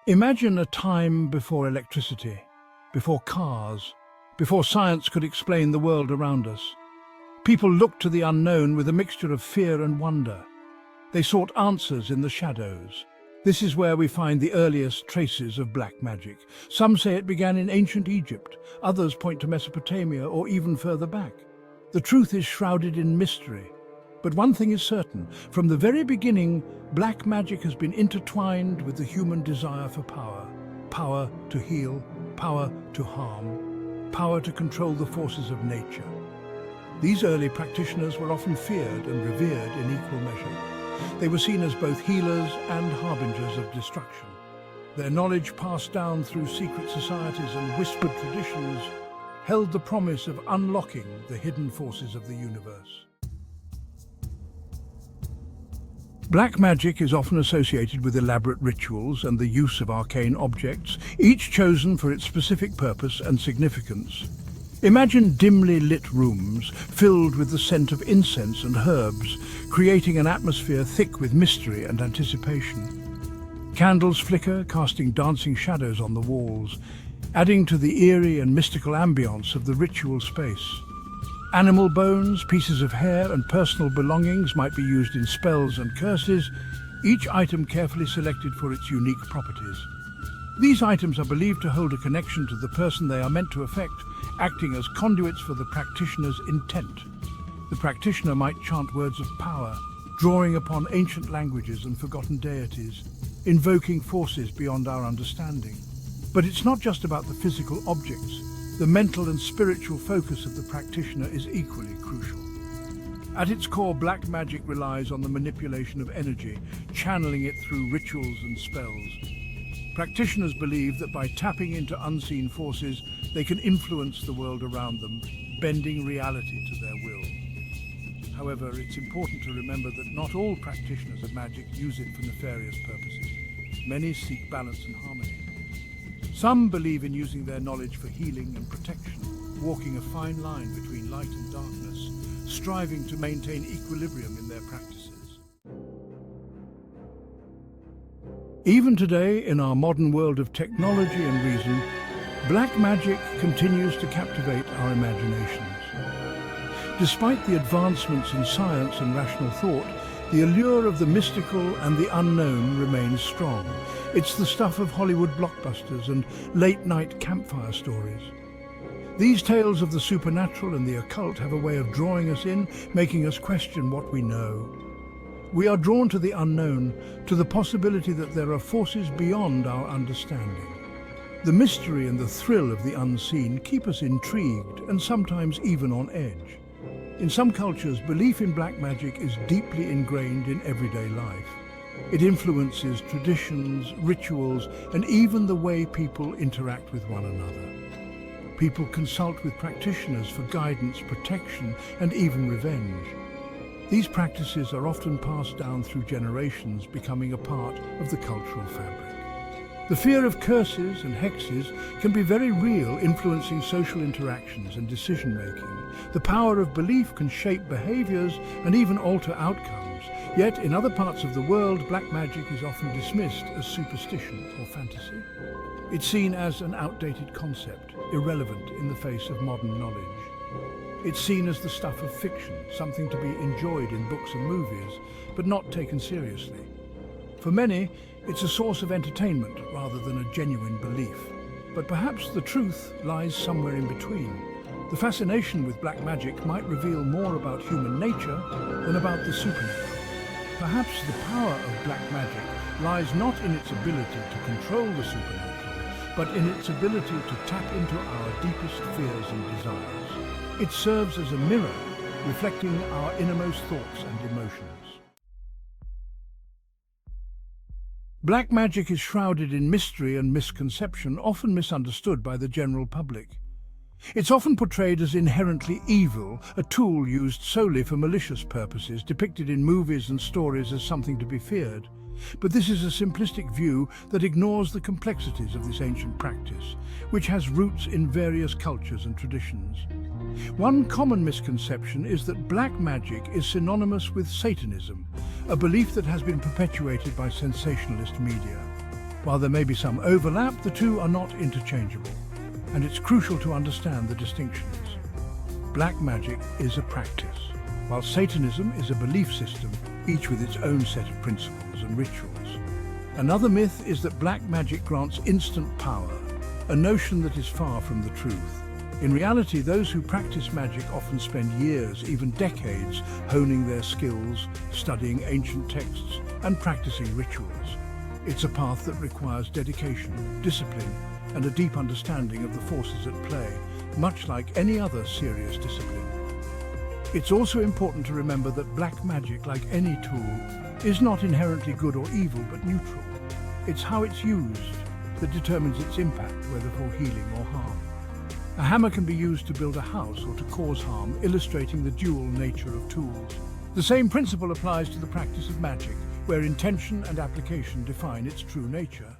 Imagine a time before electricity, before cars, before science could explain the world around us. People looked to the unknown with a mixture of fear and wonder. They sought answers in the shadows. This is where we find the earliest traces of black magic. Some say it began in ancient Egypt, others point to Mesopotamia or even further back. The truth is shrouded in mystery. But one thing is certain, from the very beginning, black magic has been intertwined with the human desire for power. Power to heal, power to harm, power to control the forces of nature. These early practitioners were often feared and revered in equal measure. They were seen as both healers and harbingers of destruction. Their knowledge, passed down through secret societies and whispered traditions, held the promise of unlocking the hidden forces of the universe. Black magic is often associated with elaborate rituals and the use of arcane objects, each chosen for its specific purpose and significance. Imagine dimly lit rooms filled with the scent of incense and herbs, creating an atmosphere thick with mystery and anticipation. Candles flicker, casting dancing shadows on the walls, adding to the eerie and mystical ambience of the ritual space. Animal bones, pieces of hair and personal belongings might be used in spells and curses, each item carefully selected for its unique properties. These items are believed to hold a connection to the person they are meant to affect, acting as conduits for the practitioner's intent. The practitioner might chant words of power, drawing upon ancient languages and forgotten deities, invoking forces beyond our understanding. But it's not just about the physical objects. The mental and spiritual focus of the practitioner is equally crucial. At its core, black magic relies on the manipulation of energy, channeling it through rituals and spells. Practitioners believe that by tapping into unseen forces, they can influence the world around them, bending reality to their will. However, it's important to remember that not all practitioners of magic use it for nefarious purposes. Many seek balance and harmony. Some believe in using their knowledge for healing and protection, walking a fine line between light and darkness, striving to maintain equilibrium in their practices. Even today, in our modern world of technology and reason, black magic continues to captivate our imaginations. Despite the advancements in science and rational thought, the allure of the mystical and the unknown remains strong. It's the stuff of Hollywood blockbusters and late-night campfire stories. These tales of the supernatural and the occult have a way of drawing us in, making us question what we know. We are drawn to the unknown, to the possibility that there are forces beyond our understanding. The mystery and the thrill of the unseen keep us intrigued and sometimes even on edge. In some cultures, belief in black magic is deeply ingrained in everyday life. It influences traditions, rituals, and even the way people interact with one another. People consult with practitioners for guidance, protection, and even revenge. These practices are often passed down through generations, becoming a part of the cultural fabric. The fear of curses and hexes can be very real, influencing social interactions and decision-making. The power of belief can shape behaviors and even alter outcomes. Yet, in other parts of the world, black magic is often dismissed as superstition or fantasy. It's seen as an outdated concept, irrelevant in the face of modern knowledge. It's seen as the stuff of fiction, something to be enjoyed in books and movies, but not taken seriously. For many, it's a source of entertainment rather than a genuine belief. But perhaps the truth lies somewhere in between. The fascination with black magic might reveal more about human nature than about the supernatural. Perhaps the power of black magic lies not in its ability to control the supernatural, but in its ability to tap into our deepest fears and desires. It serves as a mirror, reflecting our innermost thoughts and emotions. Black magic is shrouded in mystery and misconception, often misunderstood by the general public. It's often portrayed as inherently evil, a tool used solely for malicious purposes, depicted in movies and stories as something to be feared. But this is a simplistic view that ignores the complexities of this ancient practice, which has roots in various cultures and traditions. One common misconception is that black magic is synonymous with Satanism, a belief that has been perpetuated by sensationalist media. While there may be some overlap, the two are not interchangeable, and it's crucial to understand the distinctions. Black magic is a practice, while Satanism is a belief system, each with its own set of principles and rituals. Another myth is that black magic grants instant power, a notion that is far from the truth. In reality, those who practice magic often spend years, even decades, honing their skills, studying ancient texts, and practicing rituals. It's a path that requires dedication, discipline, and a deep understanding of the forces at play, much like any other serious discipline. It's also important to remember that black magic, like any tool, is not inherently good or evil, but neutral. It's how it's used that determines its impact, whether for healing or harm. A hammer can be used to build a house or to cause harm, illustrating the dual nature of tools. The same principle applies to the practice of magic, where intention and application define its true nature.